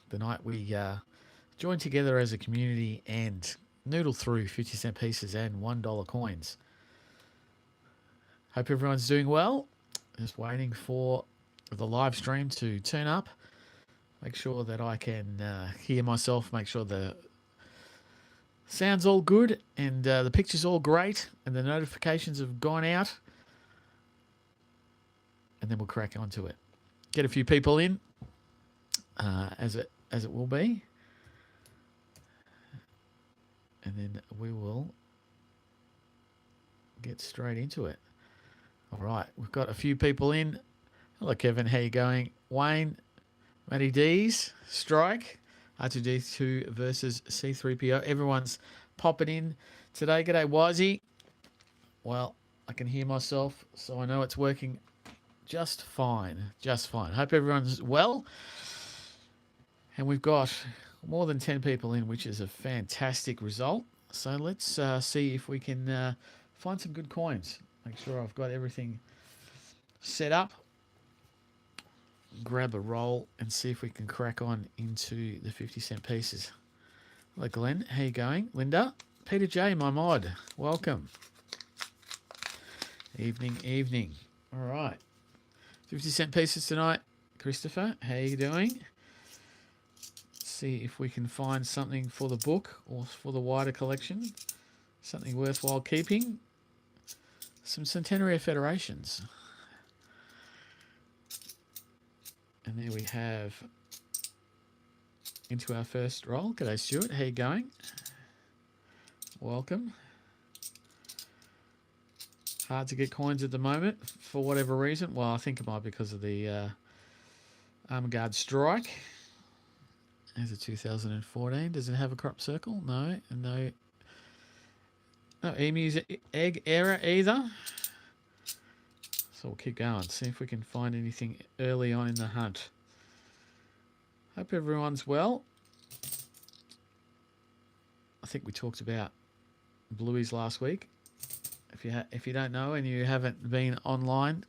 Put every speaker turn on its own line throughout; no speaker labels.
the night we joined together as a community and noodle through 50-cent pieces and $1 coins. Hope everyone's doing well. Just waiting for the live stream to turn up. Make sure that I can hear myself. Make sure the sound's all good and the picture's all great and the notifications have gone out. And then we'll crack onto it. Get a few people in, as it will be, and then we will get straight into it. All right, we've got a few people in. Hello, Kevin. How you going? Wayne, Matty D's, Strike, R2D2 versus C3PO. Everyone's popping in today. G'day, Wisey. Well, I can hear myself, so I know it's working just fine. Just fine. Hope everyone's well. And we've got more than 10 people in, which is a fantastic result. So let's see if we can find some good coins. Make sure I've got everything set up. Grab a roll and see if we can crack on into the 50-cent pieces. Hello, Glenn. How you going? Linda. Peter J, my mod. Welcome. Evening. All right. 50-cent pieces tonight. Christopher, how you doing? See if we can find something for the book or for the wider collection. Something worthwhile keeping. Some Centenary Federations. And there we have into our first roll. G'day, Stuart. How you going? Welcome. Hard to get coins at the moment for whatever reason. Well, I think it might be because of the Armor Guard strike. There's a 2014. Does it have a crop circle? No. No emu's egg error either. So we'll keep going. See if we can find anything early on in the hunt. Hope everyone's well. I think we talked about blueies last week. If you don't know and you haven't been online,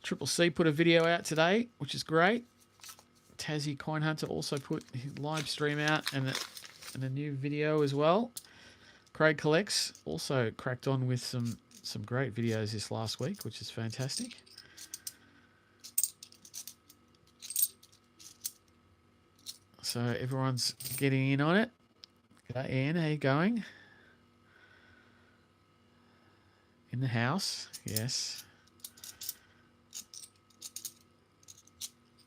Triple C put a video out today, which is great. Tassie Coin Hunter also put his live stream out and a new video as well. Craig Collects also cracked on with some great videos this last week, which is fantastic. So everyone's getting in on it. G'day, Ian. How you going? In the house, yes.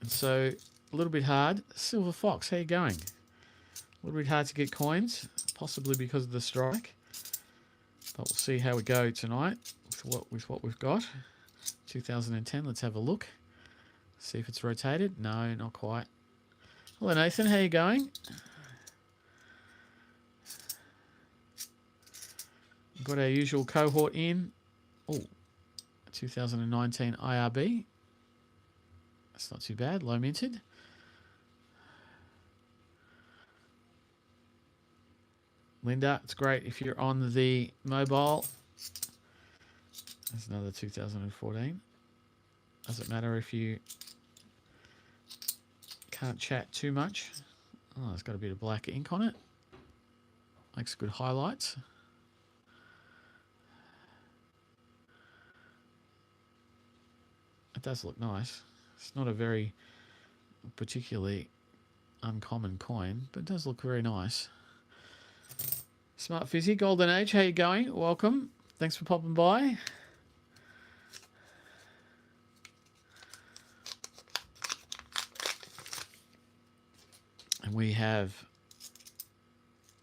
And so a little bit hard. Silver Fox, how you going? A little bit hard to get coins, possibly because of the strike. But we'll see how we go tonight with what we've got. 2010, let's have a look. See if it's rotated. No, not quite. Hello, Nathan, how you going? Got our usual cohort in. Oh, 2019 IRB. That's not too bad. Low minted. Linda, it's great if you're on the mobile. There's another 2014. Doesn't matter if you can't chat too much. Oh, it's got a bit of black ink on it. Makes good highlights. It does look nice. It's not a very particularly uncommon coin, but it does look very nice. Smart Fizzy, Golden Age, how you going? Welcome. Thanks for popping by. And we have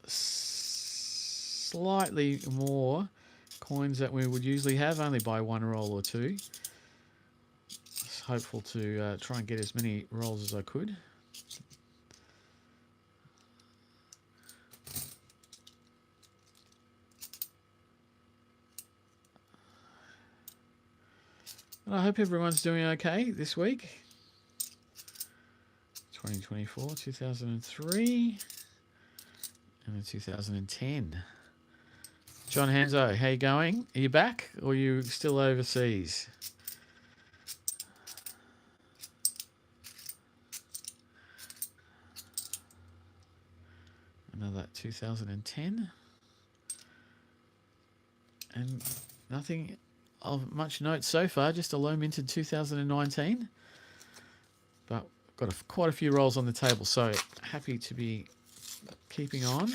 slightly more coins that we would usually have, only by one roll or two. Hopeful to try and get as many rolls as I could. And I hope everyone's doing okay this week. 2024, 2003, and then 2010. John Hanzo, how you going? Are you back or are you still overseas? Another 2010. And nothing of much note so far, just a low minted 2019. But got quite a few rolls on the table, so happy to be keeping on.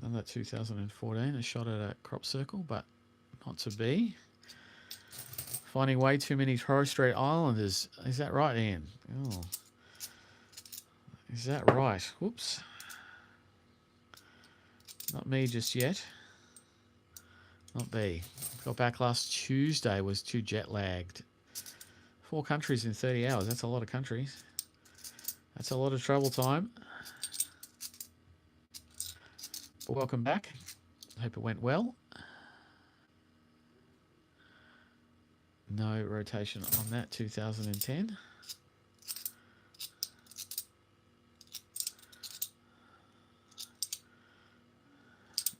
Another 2014, a shot at a crop circle, but not to be. Finding way too many Torres Strait Islanders. Is that right, Ian? Oh. Is that right? Whoops. Not me just yet. Not B. Got back last Tuesday, was too jet lagged. 4 countries in 30 hours. That's a lot of countries. That's a lot of travel time. But welcome back. Hope it went well. No rotation on that 2010.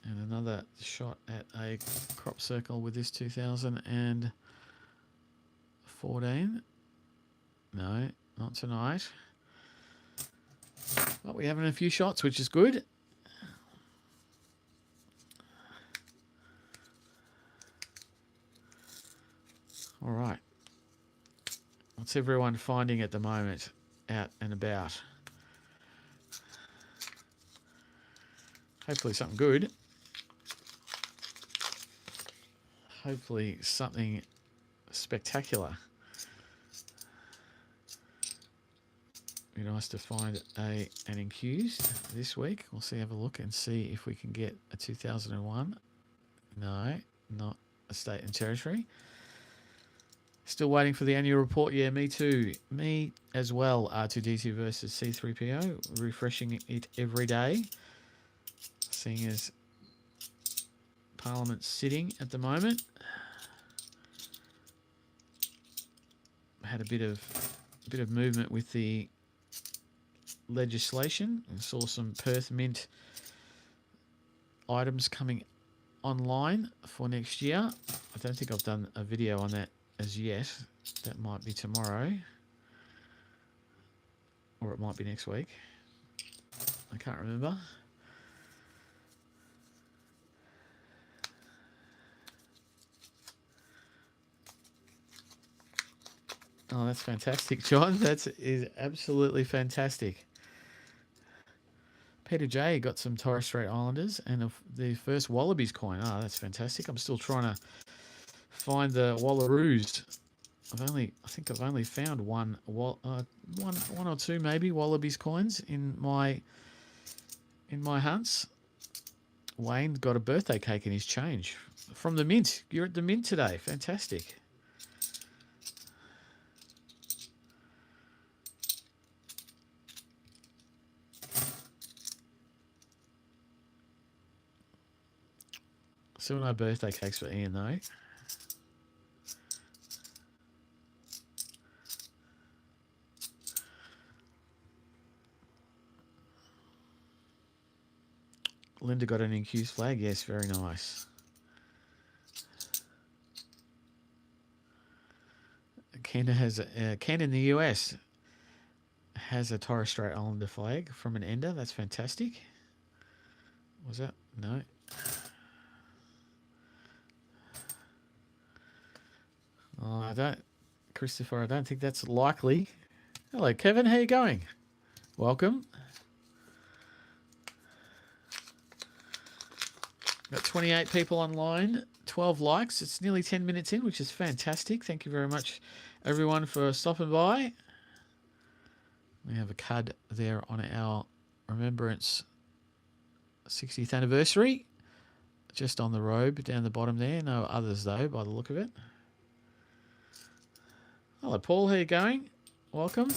And another shot at a crop circle with this 2014. No, not tonight. But we're having a few shots, which is good. All right. What's everyone finding at the moment out and about? Hopefully something good. Hopefully something spectacular. Be nice to find an incused this week. We'll see, have a look and see if we can get a 2001. No, not a state and territory. Still waiting for the annual report. Yeah, me too. Me as well. R2D2 versus C3PO. Refreshing it every day. Seeing as Parliament's sitting at the moment. Had a bit of movement with the legislation. And saw some Perth Mint items coming online for next year. I don't think I've done a video on that as yet. That might be tomorrow, or it might be next week. I can't remember. Oh, that's fantastic, John. That is absolutely fantastic. Peter J got some Torres Strait Islanders and the first Wallabies coin. Oh, that's fantastic. I'm still trying to find the Wallaroos. I think I've only found one or two maybe Wallabies coins in my hunts. Wayne got a birthday cake in his change from the Mint. You're at the Mint today. Fantastic. Still no birthday cakes for Ian though. Linda got an incused flag. Yes, very nice. Ken in the US has a Torres Strait Islander flag from an ender. That's fantastic. Was that? No. Oh, Christopher, I don't think that's likely. Hello, Kevin. How you going? Welcome. Got 28 people online, 12 likes. It's nearly 10 minutes in, which is fantastic. Thank you very much, everyone, for stopping by. We have a card there on our Remembrance 60th anniversary. Just on the robe down the bottom there. No others, though, by the look of it. Hello, Paul. How you going? Welcome.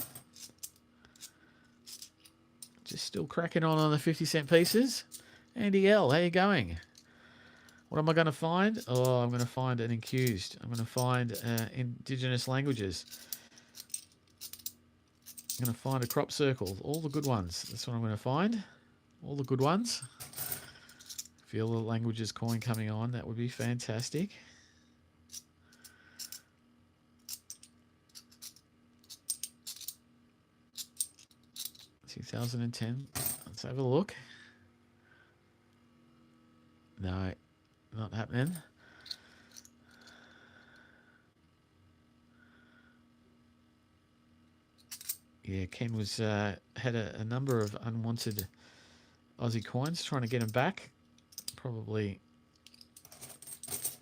Just still cracking on the 50-cent pieces. Andy L, how you going? What am I going to find? Oh, I'm going to find an incused. I'm going to find Indigenous languages. I'm going to find a crop circle. All the good ones. That's what I'm going to find. All the good ones. Feel the languages coin coming on. That would be fantastic. 2010. Let's have a look. No, not happening. Yeah, Ken was had a number of unwanted Aussie coins, trying to get them back. Probably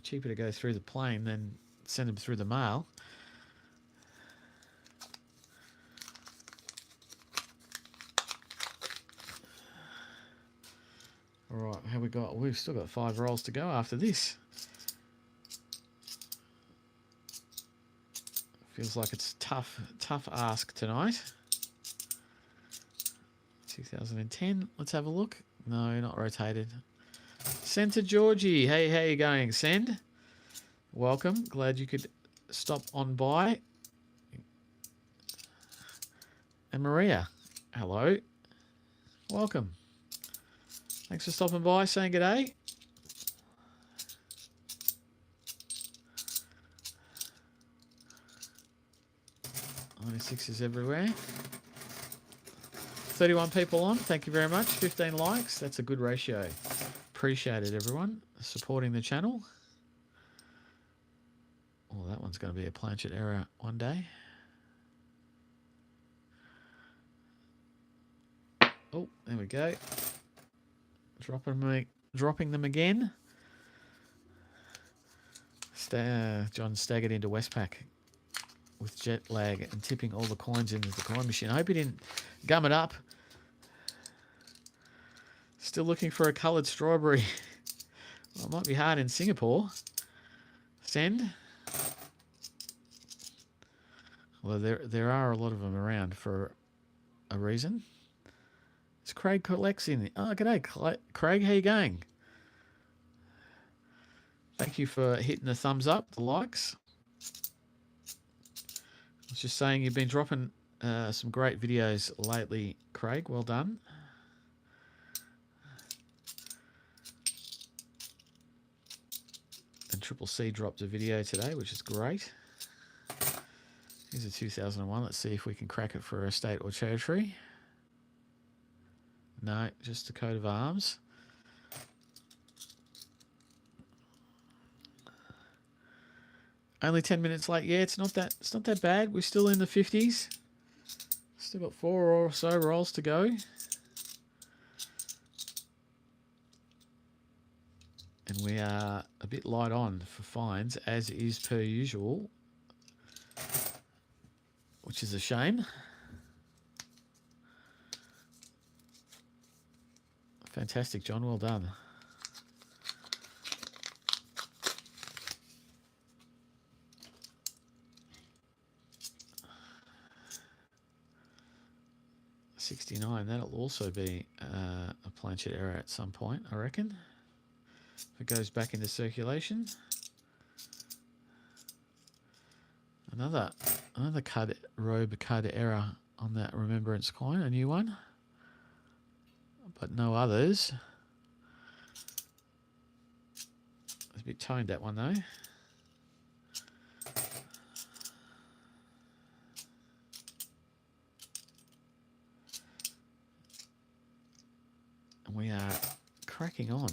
cheaper to go through the plane than send them through the mail. All right, how we got? We've still got 5 rolls to go after this. Feels like it's tough ask tonight. 2010. Let's have a look. No, not rotated. Send to Georgie. Hey, how you going? Send. Welcome. Glad you could stop on by. And Maria. Hello. Welcome. Thanks for stopping by, saying good day. Sixes everywhere. 31 people on. Thank you very much. 15 likes. That's a good ratio. Appreciate it, everyone. Supporting the channel. Oh, that one's going to be a planchet error one day. Oh, there we go. Dropping them again. John staggered into Westpac with jet lag and tipping all the coins into the coin machine. I hope he didn't gum it up. Still looking for a coloured strawberry. Well, it might be hard in Singapore. Send. Well, there are a lot of them around for a reason. It's Craig collects in. Oh, g'day, Craig. How you going? Thank you for hitting the thumbs up, the likes. I was just saying you've been dropping some great videos lately, Craig. Well done. And Triple C dropped a video today, which is great. Here's a 2001. Let's see if we can crack it for a state or territory. No, just a coat of arms. Only 10 minutes late. Yeah, it's not that bad. We're still in the 50s. Still got 4 or so rolls to go. And we are a bit light on for fines, as is per usual, which is a shame. Fantastic, John. Well done. $69. That'll also be a planchet error at some point, I reckon. If it goes back into circulation. Another robe card error on that remembrance coin, a new one. But no others. It's a bit toned, that one, though. And we are cracking on.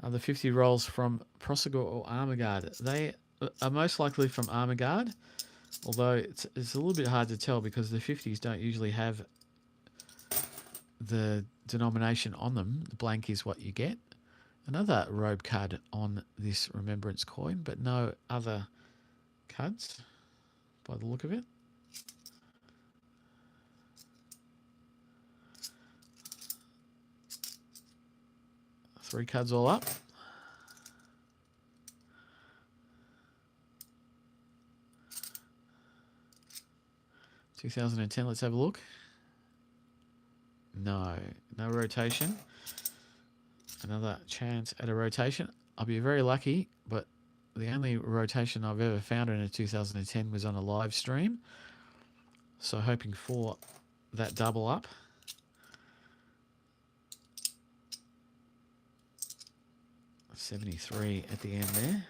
The 50 rolls from Prosegur or Armaguard. They are most likely from Armaguard, although it's a little bit hard to tell because the 50s don't usually have the denomination on them. The blank is what you get. Another robe card on this remembrance coin, but no other cards by the look of it. Three cards all up. $2010, let's have a look. No rotation. Another chance at a rotation. I'll be very lucky, but the only rotation I've ever found in a 2010 was on a live stream. So hoping for that double up. $73 at the end there.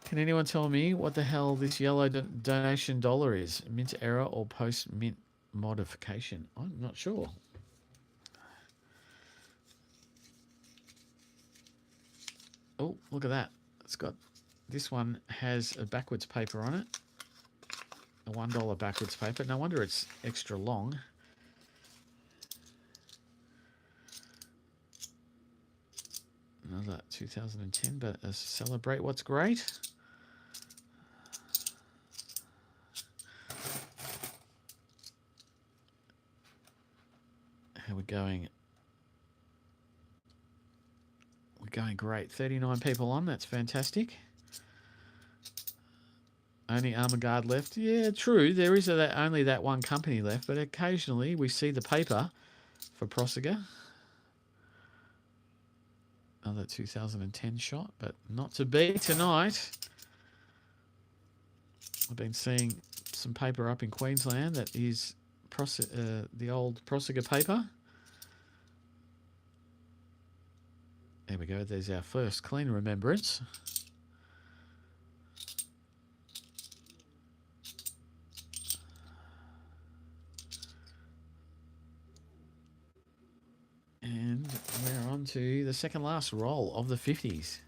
Can anyone tell me what the hell this yellow donation dollar is? Mint error or post-mint modification? I'm not sure. Oh, look at that. It's got, this one has a backwards paper on it. A $1 backwards paper. No wonder it's extra long. Another 2010, but celebrate what's great. How we're going? We're going great. 39 people on. That's fantastic. Only Armour Guard left. Yeah, true. There is only that one company left, but occasionally we see the paper for Prosegur. Another 2010 shot, but not to be tonight. I've been seeing some paper up in Queensland that is the old Prosegur paper. There we go. There's our first clean remembrance. And we're on to the second last roll of the 50s.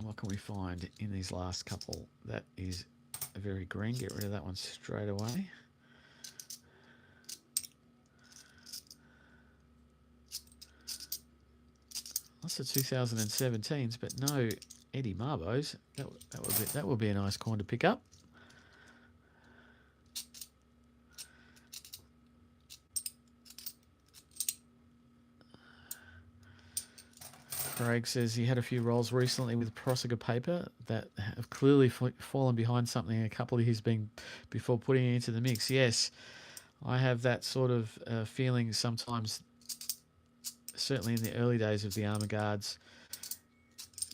What can we find in these last couple? That is very green. Get rid of that one straight away. Lots of 2017s, but no Eddie Marbos. That would be a nice coin to pick up. Craig says he had a few rolls recently with Prosegur paper that have clearly fallen behind something a couple of years before putting it into the mix. Yes, I have that sort of feeling sometimes, certainly in the early days of the Armour Guards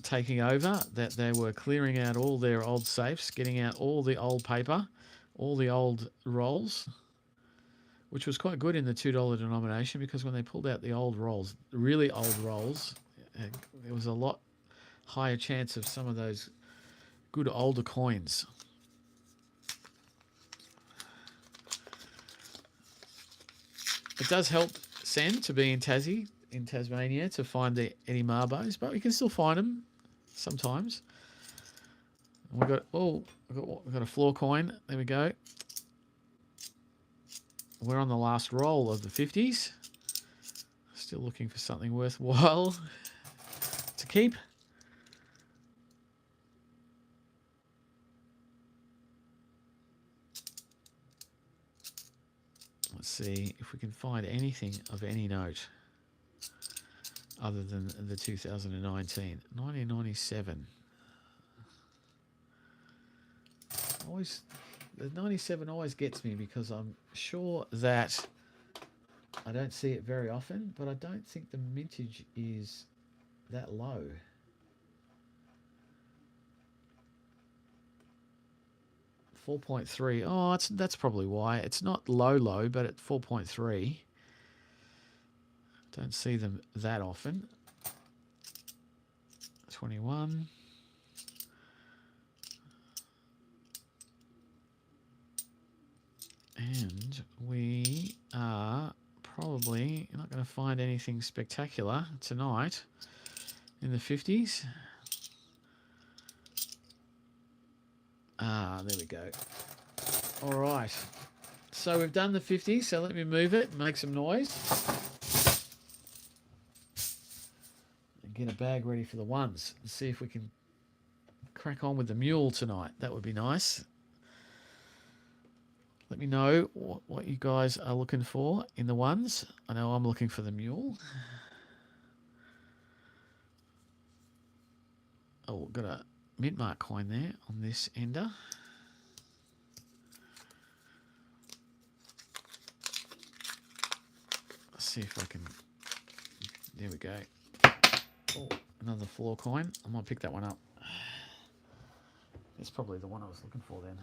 taking over, that they were clearing out all their old safes, getting out all the old paper, all the old rolls, which was quite good in the $2 denomination, because when they pulled out the old rolls, really old rolls, there was a lot higher chance of some of those good older coins. It does help, Sen, to be in Tasmania, to find the Eddie Marbos, but we can still find them sometimes. We've got a floor coin. There we go. We're on the last roll of the 50s. Still looking for something worthwhile to keep. Let's see if we can find anything of any note other than the 2019. 1997. The 97 always gets me, because I'm sure that I don't see it very often, but I don't think the mintage is that low. $4.3. Oh, that's probably why. It's not low, but at 4.3. Don't see them that often. 21. And we are probably not going to find anything spectacular tonight in the 50s. There we go. All right. So we've done the 50s, so let me move it, make some noise. And get a bag ready for the ones. And see if we can crack on with the mule tonight. That would be nice. Let me know what you guys are looking for in the ones. I know I'm looking for the mule. Oh, we've got a mint mark coin there on this ender. Let's see if I can... There we go. Oh, another floor coin. I might pick that one up. That's probably the one I was looking for then.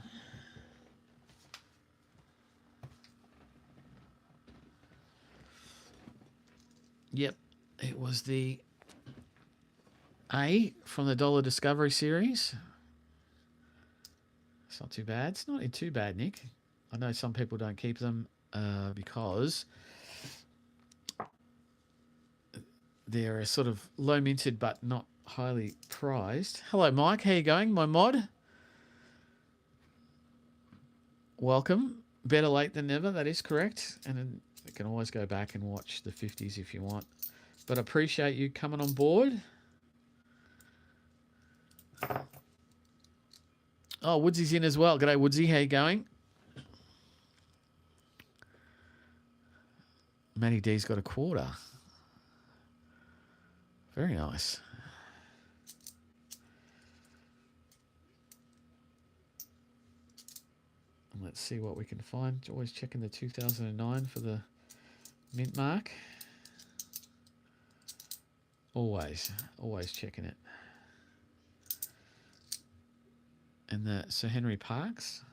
Yep, It was the A from the Dollar Discovery series. It's not too bad. It's not too bad, Nick. I know some people don't keep them because they're sort of low minted but not highly prized. Hello, Mike. How you going, my mod? Welcome. Better late than never. That is correct. And then you can always go back and watch the 50s if you want. But I appreciate you coming on board. Oh, Woodsy's in as well. G'day, Woodsy. How you going? Matty D's got a quarter. Very nice. And let's see what we can find. Always checking the 2009 for the mint mark. Always checking it. And the Sir Henry Parkes.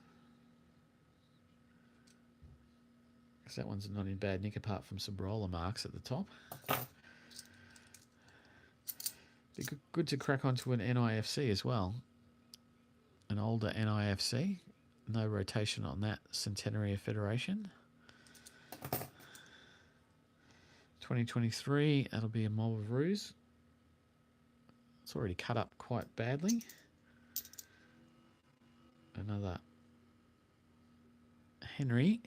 Because that one's not in bad nick apart from some roller marks at the top. Be good to crack onto an NIFC as well. An older NIFC. No rotation on that Centenary of Federation. 2023, that'll be a Mob of Ruse. It's already cut up quite badly. Another Henry.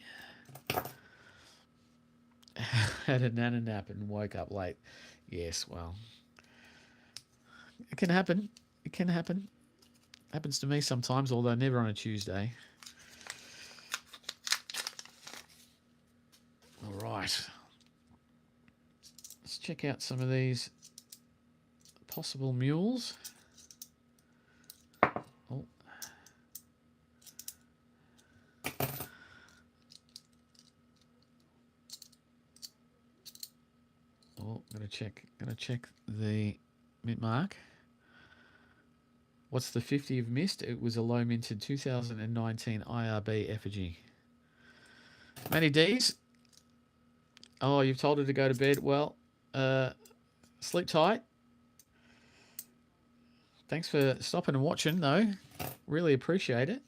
Had a nana nap and woke up late. Yes, well, it can happen. It can happen. Happens to me sometimes, although never on a Tuesday. All right. Let's check out some of these possible mules. Oh. Oh, gonna check the mint mark. What's the 50 you've missed? It was a low minted 2019 IRB effigy. Matty D's. Oh, you've told her to go to bed. Well, sleep tight. Thanks for stopping and watching, though. Really appreciate it.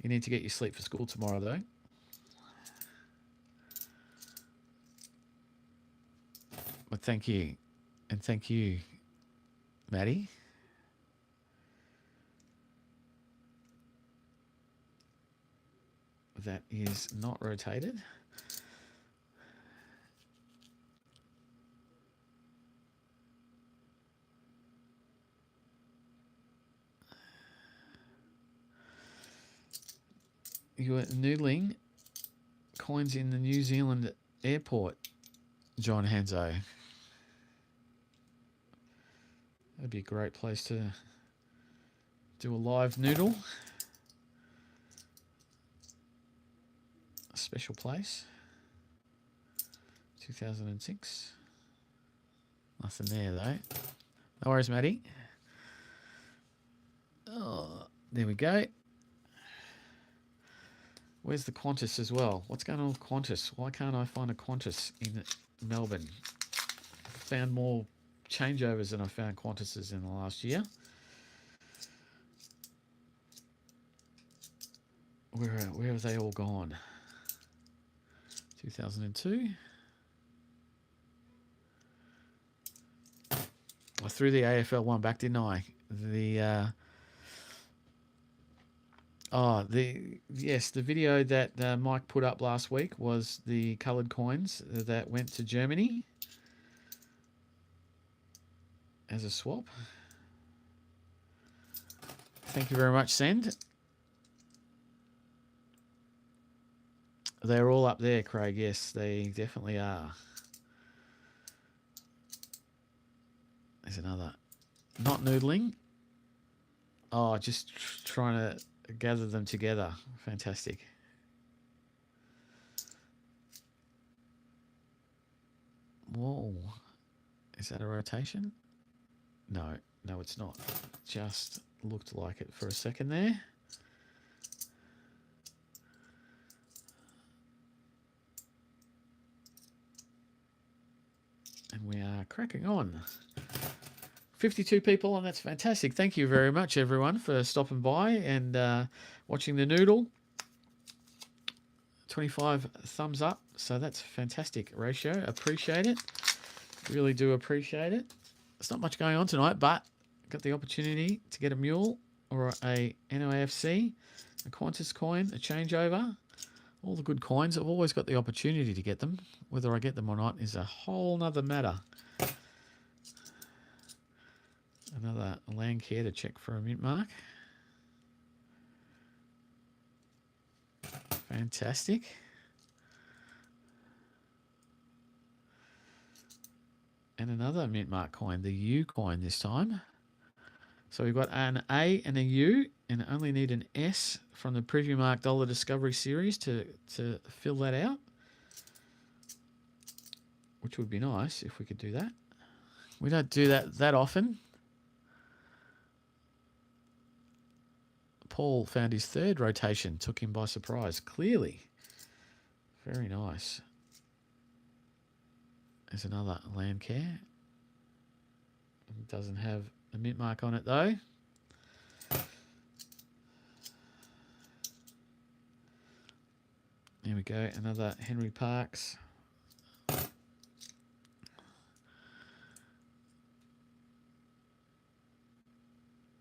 You need to get your sleep for school tomorrow, though. But thank you. And thank you, Maddie. That is not rotated. You were noodling coins in the New Zealand airport, John Hanzo. That'd be a great place to do a live noodle. A special place. 2006. Nothing there, though. No worries, Matty. Oh, there we go. Where's the Qantas as well? What's going on with Qantas? Why can't I find a Qantas in Melbourne? Found more changeovers than I found Qantases in the last year. Where have they all gone? 2002. I threw the AFL one back, didn't I? The the video that Mike put up last week was the coloured coins that went to Germany as a swap. Thank you very much, Send. They're all up there, Craig. Yes, they definitely are. There's another. Not noodling. Oh, just trying to gather them together. Fantastic. Whoa. Is that a rotation? No, it's not. Just looked like it for a second there. cracking on. 52 people, and that's fantastic. Thank you very much, everyone, for stopping by and watching the noodle. 25 thumbs up, so that's a fantastic ratio. Appreciate it. Really do appreciate it. There's not much going on tonight, but got the opportunity to get a mule or a NOFC, a Qantas coin, a changeover. All the good coins. I've always got the opportunity to get them. Whether I get them or not is a whole nother matter. Another land care to check for a mint mark. Fantastic. And another mint mark coin, the U coin this time. So we've got an A and a U, and only need an S from the Preview Mark Dollar Discovery Series to fill that out, which would be nice if we could do that. We don't do that often. Paul found his third rotation, took him by surprise, clearly. Very nice. There's another land care. It doesn't have a mint mark on it though. Here we go, another Henry Parks.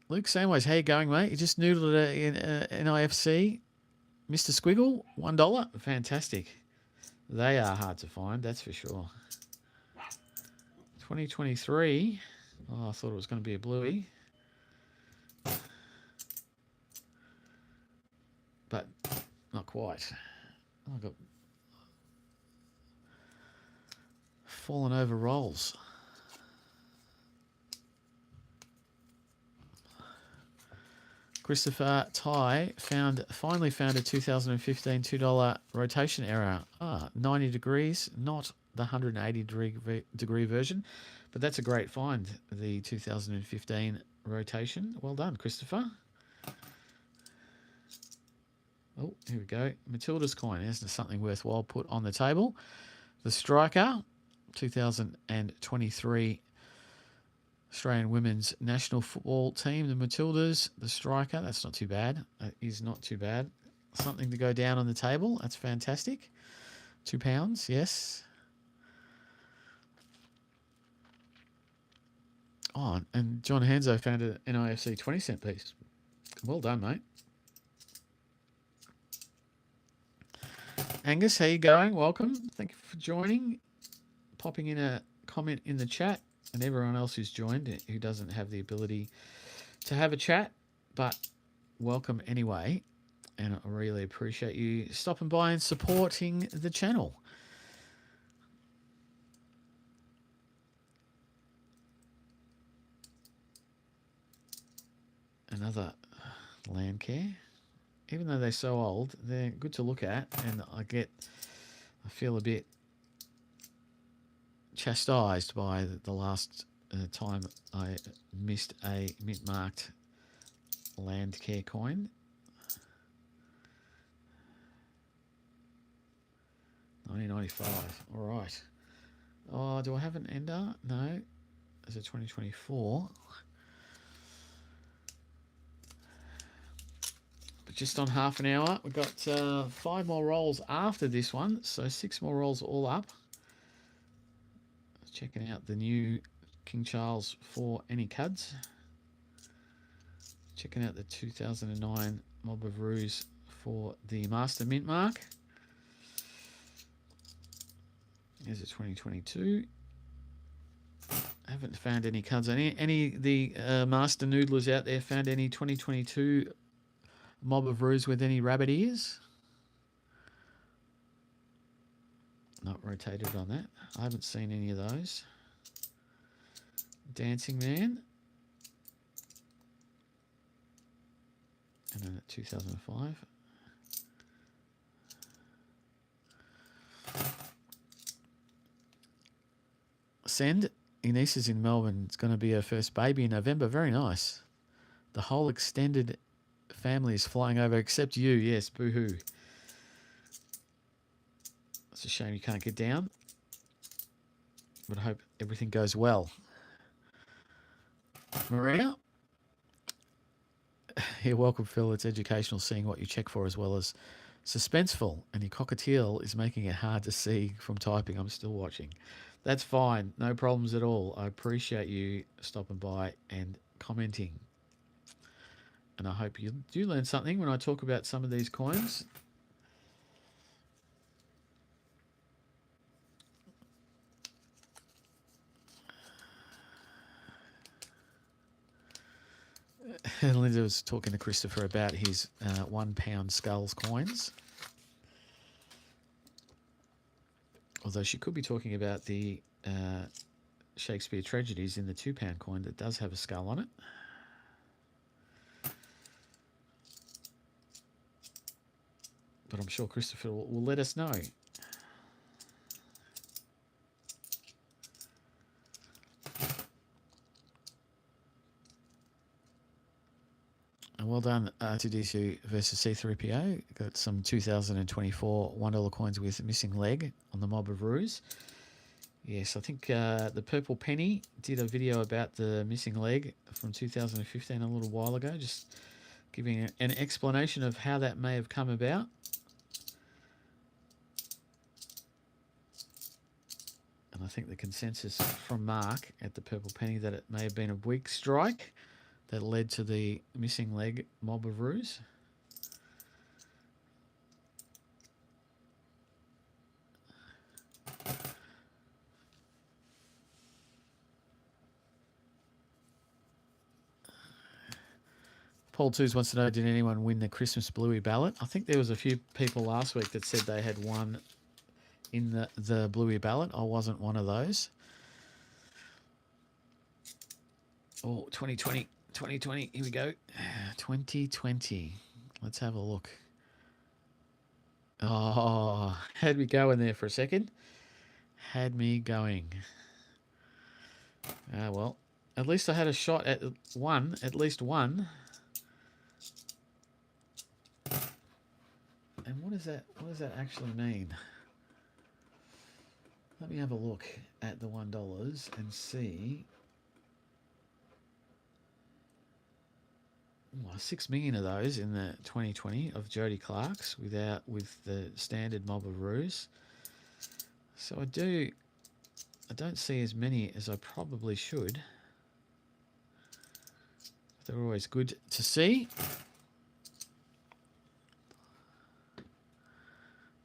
Luke Samways, how you going, mate? You just noodled an NIFC. Mr. Squiggle, $1. Fantastic. They are hard to find, that's for sure. 2023. Oh, I thought it was going to be a bluey. But not quite. Oh, I got fallen over rolls. Christopher Ty finally found a 2015 $2 rotation error. 90 degrees, not the 180 degree version, but that's a great find, the 2015 rotation. Well done, Christopher. Oh, here we go. Matilda's coin. There's something worthwhile put on the table. The striker, 2023 Australian women's national football team, the Matildas, the striker. That's not too bad. That is not too bad. Something to go down on the table. That's fantastic. £2, yes. Oh, and John Hanzo found an NIFC 20-cent piece. Well done, mate. Angus, how you going? Welcome. Thank you for joining. Popping in a comment in the chat. And everyone else who's joined who doesn't have the ability to have a chat, but welcome anyway. And I really appreciate you stopping by and supporting the channel. Another land care. Even though they're so old, they're good to look at. And I feel a bit chastised by the last time I missed a mint-marked land care coin. $19.95. All right. Oh, do I have an ender? No. It's a 2024. But just on half an hour. We've got 5 more rolls after this one, so 6 more rolls all up. Checking out the new King Charles for any cuds. Checking out the 2009 Mob of Ruse for the Master Mint mark. There's a 2022. Haven't found any cuds. Any the Master Noodlers out there found any 2022 Mob of Ruse with any rabbit ears? Not rotated on that. I haven't seen any of those. Dancing Man. And then at 2005. Send. Ines is in Melbourne. It's going to be her first baby in November. Very nice. The whole extended family is flying over except you. Yes, boo-hoo. It's a shame you can't get down. But I hope everything goes well. Maria? You're welcome, Phil. It's educational seeing what you check for as well as suspenseful. And your cockatiel is making it hard to see from typing. I'm still watching. That's fine. No problems at all. I appreciate you stopping by and commenting. And I hope you do learn something when I talk about some of these coins. Linda was talking to Christopher about his £1 skulls coins. Although she could be talking about the Shakespeare tragedies in the £2 coin that does have a skull on it. But I'm sure Christopher will let us know. And well done, R2D2 versus C3PO. Got some 2024 $1 coins with missing leg on the Mob of Ruse. Yes, I think the Purple Penny did a video about the missing leg from 2015 a little while ago, just giving an explanation of how that may have come about. And I think the consensus from Mark at the Purple Penny that it may have been a weak strike that led to the missing leg Mob of Ruse. Paul Twos wants to know, did anyone win the Christmas Bluey ballot? I think there was a few people last week that said they had won in the Bluey ballot. I wasn't one of those. Oh, 2020. 2020. Here we go. 2020. Let's have a look. Oh, had me going there for a second. Had me going. Well, at least I had a shot at one, at least one. And what does that actually mean? Let me have a look at the $1 and see. 6 million of those in the 2020 of Jody Clark's with the standard Mob of Ruse. So I don't see as many as I probably should. They're always good to see.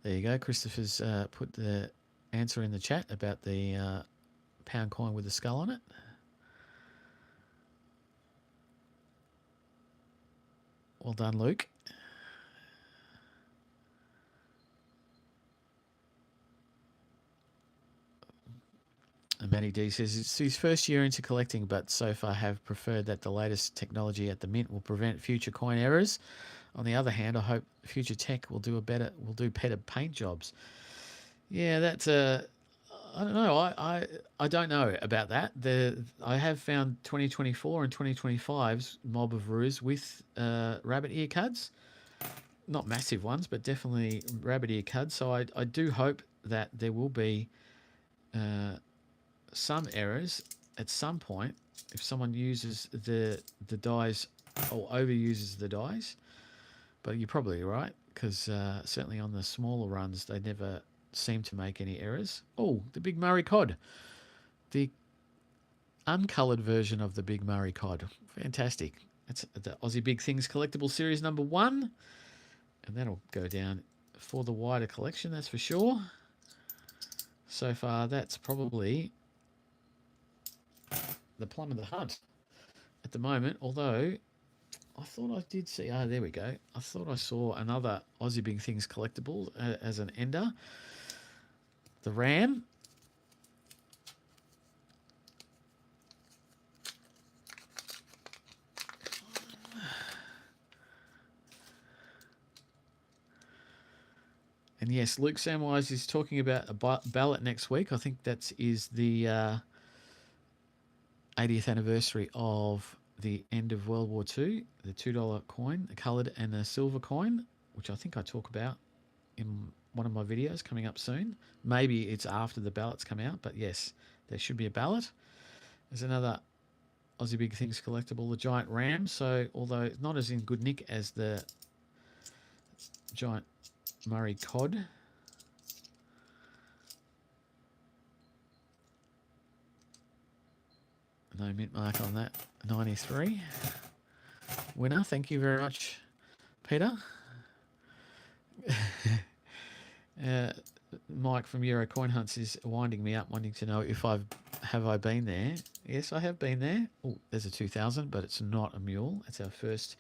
There you go. Christopher's put the answer in the chat about the pound coin with the skull on it. Well done, Luke. And Matty D says it's his first year into collecting, but so far have preferred that the latest technology at the mint will prevent future coin errors. On the other hand, I hope future tech will do better paint jobs. Yeah, that's I don't know. I don't know about that. I have found 2024 and 2025's Mob of Ruse with rabbit ear cuds. Not massive ones, but definitely rabbit ear cuds. So I do hope that there will be some errors at some point if someone uses the dies or overuses the dies. But you're probably right, because certainly on the smaller runs, they never seem to make any errors. Oh, the Big Murray Cod. The uncoloured version of the Big Murray Cod. Fantastic. That's the Aussie Big Things Collectible Series number 1. And that'll go down for the wider collection, that's for sure. So far, that's probably the plum of the hunt at the moment, although I thought I did see, there we go. I thought I saw another Aussie Big Things collectible as an ender. The Ram. And yes, Luke Samwise is talking about a ballot next week. I think that is the 80th anniversary of the end of World War II, the $2 coin, the coloured and the silver coin, which I think I talk about in one of my videos coming up soon. Maybe it's after the ballots come out, but yes, there should be a ballot. There's another Aussie Big Things collectible, the Giant Ram. So although it's not as in good nick as the Giant Murray Cod. No mint mark on that. 93. Winner. Thank you very much, Peter. Mike from Euro Coin Hunts is winding me up, wanting to know if I been there. Yes, I have been there. Oh, there's a 2000, but it's not a mule. It's our first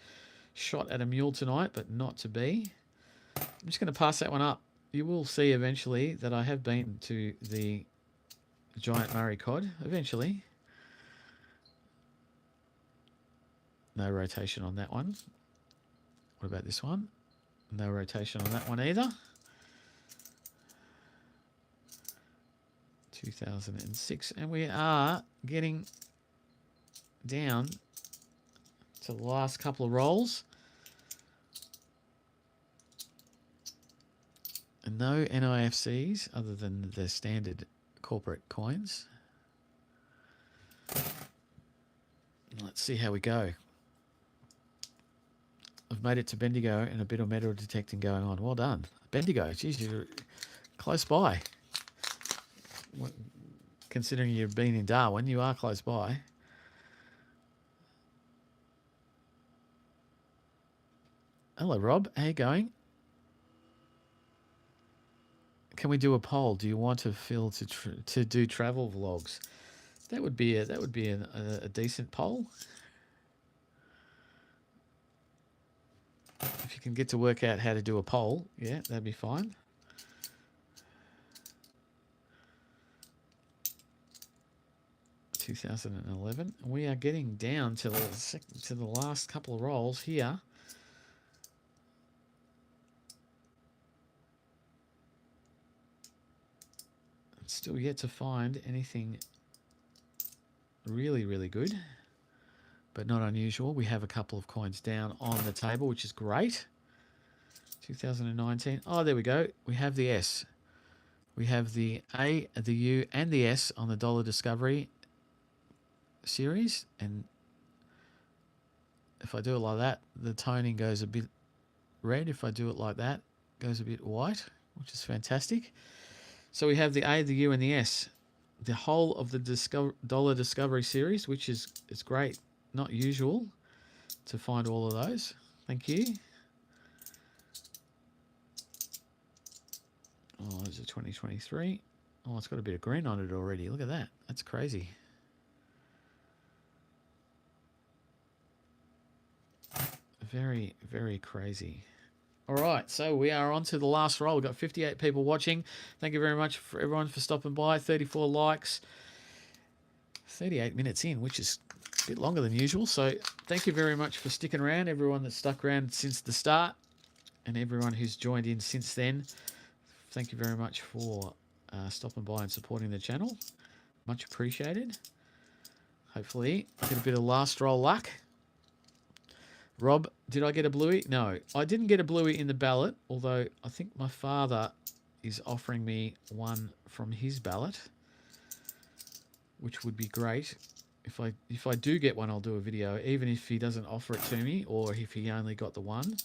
shot at a mule tonight, but not to be. I'm just going to pass that one up. You will see eventually that I have been to the Giant Murray Cod. Eventually. No rotation on that one. What about this one? No rotation on that one either. 2006. And we are getting down to the last couple of rolls. And no NIFCs other than the standard corporate coins. Let's see how we go. I've made it to Bendigo and a bit of metal detecting going on. Well done. Bendigo, geez, you're close by. Considering you've been in Darwin, you are close by. Hello, Rob. How you going? Can we do a poll? Do you want to Phil to do travel vlogs? That would be a decent poll. If you can get to work out how to do a poll, yeah, that'd be fine. $2011. We are getting down to the last couple of rolls here. Still yet to find anything really, really good, but not unusual. We have a couple of coins down on the table, which is great. 2019. Oh, there we go. We have the S. We have the A, the U, and the S on the Dollar Discovery series. And if I do it like that, the toning goes a bit red. If I do it like that, it goes a bit white, which is fantastic. So we have the A, the U, and the S. The whole of the Dollar Discovery series, which is great. Not usual to find all of those. Thank you. Oh, there's a 2023. Oh, it's got a bit of green on it already. Look at that. That's crazy. Very, very crazy. All right, so we are on to the last roll. We've got 58 people watching. Thank you very much for everyone for stopping by. 34 likes. 38 minutes in, which is a bit longer than usual. So thank you very much for sticking around, everyone that's stuck around since the start and everyone who's joined in since then. Thank you very much for stopping by and supporting the channel. Much appreciated. Hopefully I get a bit of last roll luck. Rob, did I get a bluey? No, I didn't get a bluey in the ballot, although I think my father is offering me one from his ballot, which would be great. If I do get one, I'll do a video. Even if he doesn't offer it to me, or if he only got the one,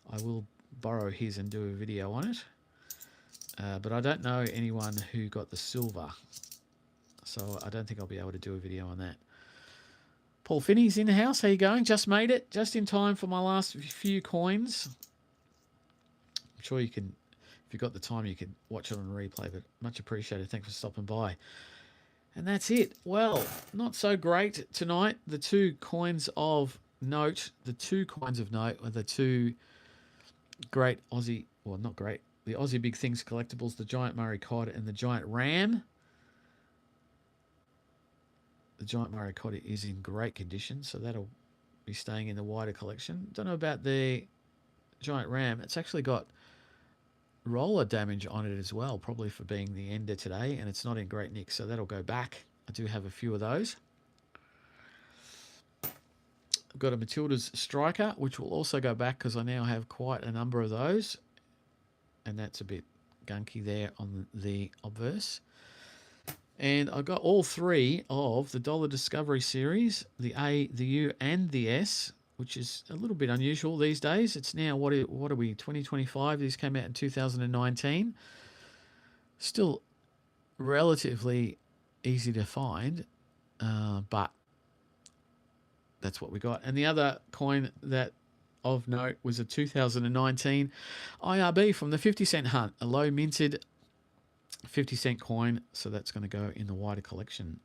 I will borrow his and do a video on it. But I don't know anyone who got the silver, so I don't think I'll be able to do a video on that. Paul Finney's in the house. How you going? Just made it. Just in time for my last few coins. I'm sure you can, if you've got the time, you can watch it on replay, but much appreciated. Thanks for stopping by. And that's it. Well, not so great tonight. The two coins of note are the two great Aussie, well, not great, the Aussie Big Things collectibles, the Giant Murray Cod and the Giant Ram. The Giant Murray Cod is in great condition, so that'll be staying in the wider collection. Don't know about the Giant Ram. It's actually got roller damage on it as well, probably for being the ender today, and it's not in great nick, so that'll go back. I do have a few of those. I've got a Matilda's Striker, which will also go back because I now have quite a number of those, and that's a bit gunky there on the obverse. And I got all three of the Dollar Discovery series, the A, the U, and the S, which is a little bit unusual these days. It's now, what are we, 2025? These came out in 2019. Still relatively easy to find, but that's what we got. And the other coin that of note was a 2019 IRB from the 50-cent hunt, a low minted 50-cent coin. So that's going to go in the wider collection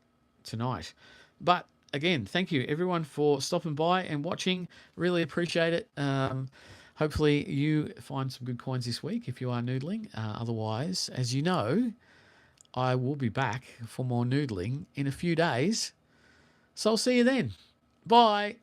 tonight. But again, thank you everyone for stopping by and watching. Really appreciate it. Hopefully you find some good coins this week if you are noodling. Otherwise, as you know, I will be back for more noodling in a few days. So I'll see you then. Bye.